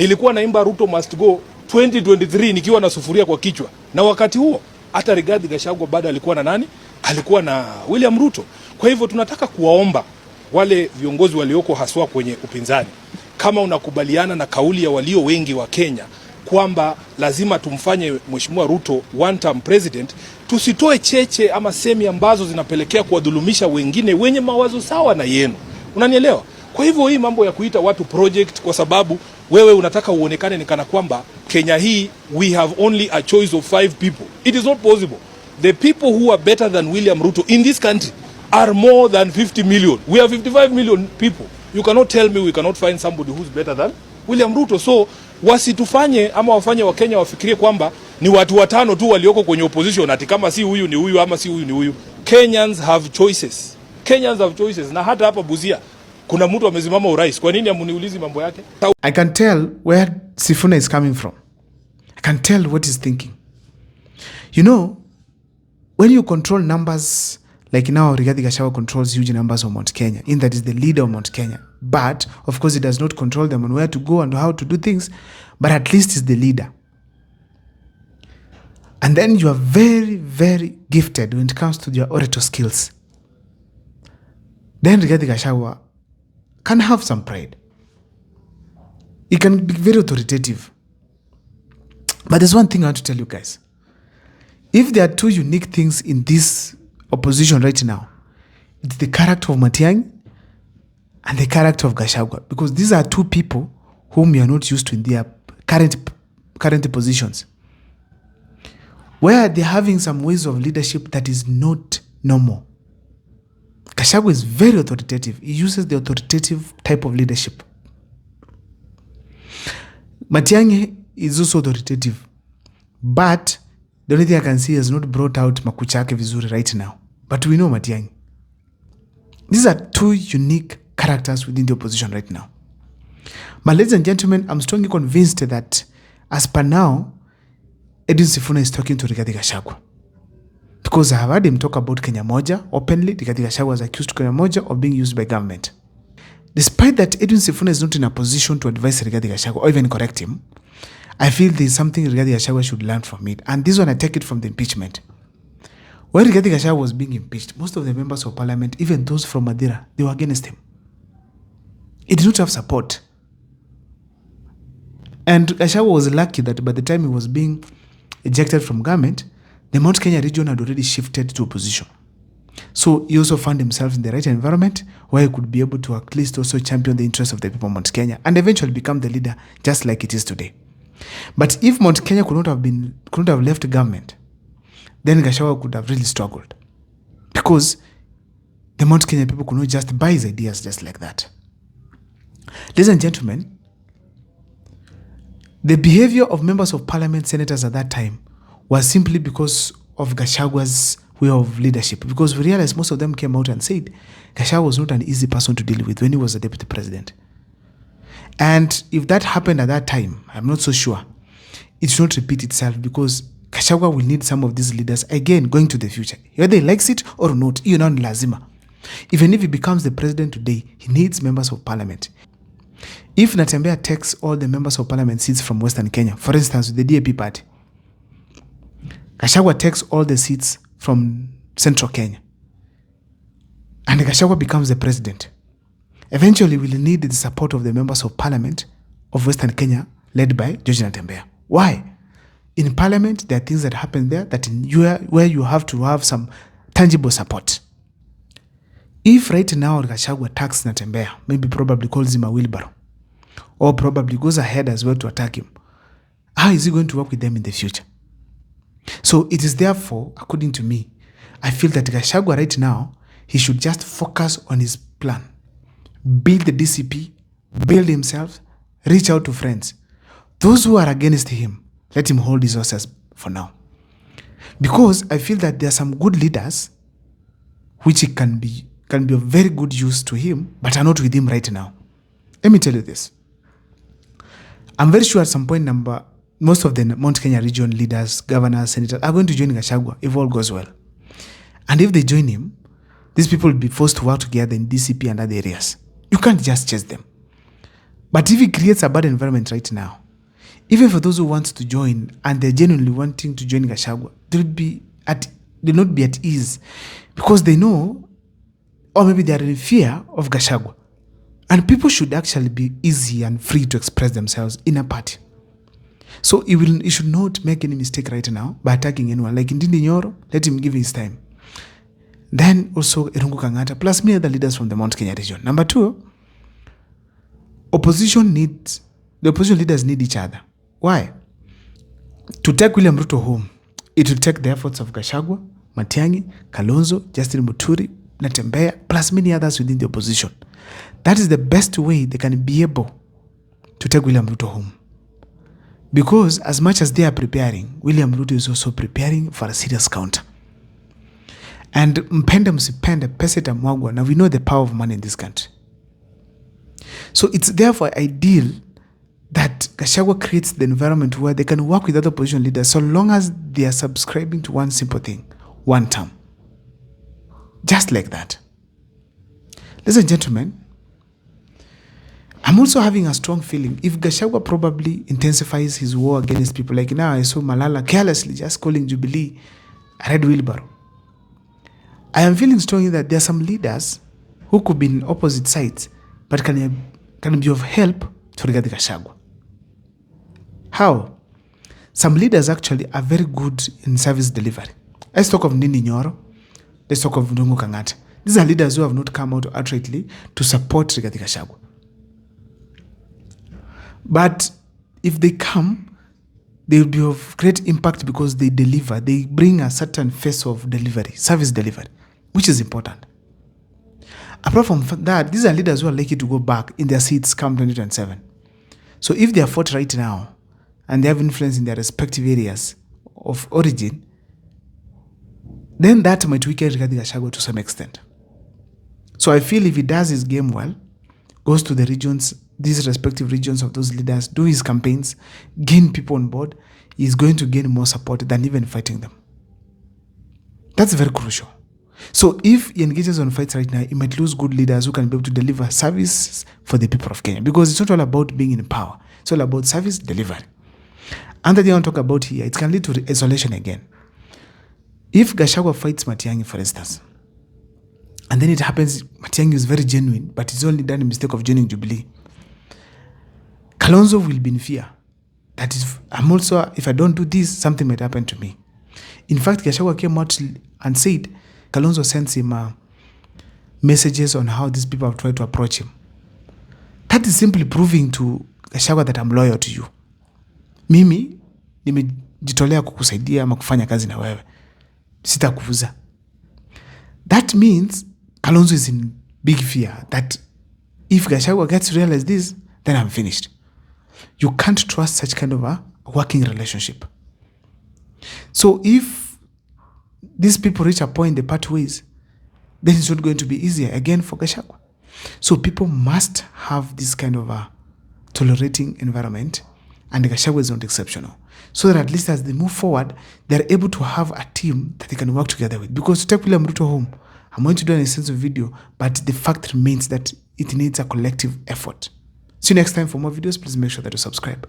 Nilikuwa naimba Ruto must go 2023 nikiwa na sufuria kwa kichwa. Na wakati huo hata Rigathi Gachagua bado alikuwa na nani? Alikuwa na William Ruto. Kwa hivyo tunataka kuwaomba wale viongozi walioko haswa kwenye upinzani, kama unakubaliana na kauli ya walio wengi wa Kenya kwamba lazima tumfanye Mheshimiwa Ruto one term president, tusitoe cheche ama semi ambazo zinapelekea kuwadhulumisha wengine wenye mawazo sawa na yenu. Unanielewa? Kwa hivyo hii mambo ya kuita watu project kwa sababu wewe unataka uonekane ni kana kwamba Kenya hii we have only a choice of 5 people. It is not possible. The people who are better than William Ruto in this country are more than 50 million. We are 55 million people. You cannot tell me we cannot find somebody who's better than William Ruto. So wasitufanye ama wafanye wa Kenya wafikirie kwamba ni watu watano tu walioko kwenye opposition, ati kama si huyu ni huyu ama si huyu ni huyu. Kenyans have choices. Kenyans have choices. Na hata hapa Busia kuna mtu amesimama urais. Kwa nini amuniulizi mambo yake? I can tell where Sifuna is coming from. I can tell what he's thinking. You know, when you control numbers, like now Rigathi Gachagua controls huge numbers of Mount Kenya, in that is the leader of Mount Kenya. But, of course, he does not control them on where to go and how to do things, but at least he's the leader. And then you are very, very gifted when it comes to your orator skills. Then Rigathi Gachagua can have some pride. He can be very authoritative. But there's one thing I want to tell you guys. If there are two unique things in this opposition right now, it's the character of Matiang'i and the character of Gachagua, because these are two people whom you are not used to in their current positions, where they're having some ways of leadership that is not normal. Gachagua is very authoritative. He uses the authoritative type of leadership. Matiang'i is also authoritative, but the only thing I can see has not brought out makucha yake vizuri right now. But we know Matiang'i. These are two unique characters within the opposition right now. But ladies and gentlemen, I'm strongly convinced that as per now, Edwin Sifuna is talking to Rigathi Gachagua. Because I have heard him talk about Kenya Moja openly. Rigathi Gachagua was accused Kenya Moja of being used by government. Despite that, Edwin Sifuna is not in a position to advise Rigathi Gachagua or even correct him. I feel there is something Rigathi Gachagua should learn from it. And this one, I take it from the impeachment. When Rigathi Gachagua was being impeached, most of the members of parliament, even those from Madira, they were against him. He did not have support. And Gachagua was lucky that by the time he was being ejected from government, the Mount Kenya region had already shifted to opposition. So he also found himself in the right environment where he could be able to at least also champion the interests of the people of Mount Kenya and eventually become the leader just like it is today. But if Mount Kenya could not have left government, then Gachagua could have really struggled, because the Mount Kenya people could not just buy his ideas just like that. Ladies and gentlemen, the behavior of members of parliament, senators at that time was simply because of Gachagua's way of leadership, because we realized most of them came out and said Gachagua was not an easy person to deal with when he was a deputy president. And if that happened at that time, I'm not so sure it should not repeat itself, because Gachagua will need some of these leaders again going to the future. Whether he likes it or not, you know, lazima. Even if he becomes the president today, he needs members of parliament. If Natembeya takes all the members of parliament seats from Western Kenya, for instance, with the DAP party, Gachagua takes all the seats from Central Kenya, and Gachagua becomes the president, eventually we'll need the support of the members of parliament of Western Kenya led by George Natembeya. Why? In parliament, there are things that happen there that where you have to have some tangible support. If right now Gachagua attacks Natembeya, maybe probably calls him a wheelbarrow, or probably goes ahead as well to attack him, how is he going to work with them in the future? So it is therefore, according to me, I feel that Gachagua right now, he should just focus on his plan. Build the DCP, build himself, reach out to friends. Those who are against him, let him hold his horses for now. Because I feel that there are some good leaders which can be of very good use to him, but are not with him right now. Let me tell you this. I'm very sure at some point most of the Mount Kenya region leaders, governors, senators are going to join Gachagua if all goes well. And if they join him, these people will be forced to work together in DCP and other areas. You can't just chase them. But if he creates a bad environment right now, even for those who want to join and they're genuinely wanting to join Gachagua, they'll not be at ease because they know, or maybe they are in fear of Gachagua. And people should actually be easy and free to express themselves in a party. So he should not make any mistake right now by attacking anyone. Like Ndindi Nyoro, let him give his time. Then also Irungu Kangata, plus many other leaders from the Mount Kenya region. Number 2, the opposition leaders need each other. Why? To take William Ruto home, it will take the efforts of Gachagua, Matiang'i, Kalonzo, Justin Muturi, Natembeya, plus many others within the opposition. That is the best way they can be able to take William Ruto home. Because as much as they are preparing, William Ruto is also preparing for a serious counter. And mpende msipende, pesa itamwagwa. Now we know the power of money in this country. So it's therefore ideal that Gachagua creates the environment where they can work with other opposition leaders so long as they are subscribing to one simple thing, one term. Just like that. Ladies and gentlemen, I'm also having a strong feeling if Gachagua probably intensifies his war against people, like now I saw Malala carelessly just calling Jubilee a red wheelbarrow. I am feeling strongly that there are some leaders who could be in opposite sides but can be of help to Rigathi Gachagua. How? Some leaders actually are very good in service delivery. Let's talk of Ndindi Nyoro. Let's talk of Irungu Kangata. These are leaders who have not come out outrightly to support Rigathi Gachagua. But if they come, they will be of great impact because they deliver. They bring a certain face of delivery, service delivery, which is important. Apart from that, these are leaders who are likely to go back in their seats come 2027. So if they are fought right now and they have influence in their respective areas of origin, then that might weaken Rigathi Gachagua to some extent. So I feel if he does his game well, goes to the regions, these respective regions of those leaders, do his campaigns, gain people on board, he's going to gain more support than even fighting them. That's very crucial. So if he engages on fights right now, he might lose good leaders who can be able to deliver service for the people of Kenya. Because it's not all about being in power. It's all about service delivery. And the thing I want to talk about here, it can lead to isolation again. If Gachagua fights Matiang'i, for instance, and then it happens, Matiang'i is very genuine, but he's only done a mistake of joining Jubilee, Kalonzo will be in fear. That is, if I don't do this, something might happen to me. In fact, Gachagua came out and said, Kalonzo sends him messages on how these people have tried to approach him. That is simply proving to Gachagua that I'm loyal to you. Mimi, nimejitolea kukusaidia ama kufanya kazi na wewe. Sitakuuza. That means Kalonzo is in big fear that if Gachagua gets to realize this, then I'm finished. You can't trust such kind of a working relationship. So if these people reach a point they part ways, then it's not going to be easier again for Gachagua. So people must have this kind of a tolerating environment, and Gachagua is not exceptional. So that at least as they move forward, they're able to have a team that they can work together with. Because to take William Ruto home, I'm going to do an extensive video, but the fact remains that it needs a collective effort. See you next time. For more videos, please make sure that you subscribe.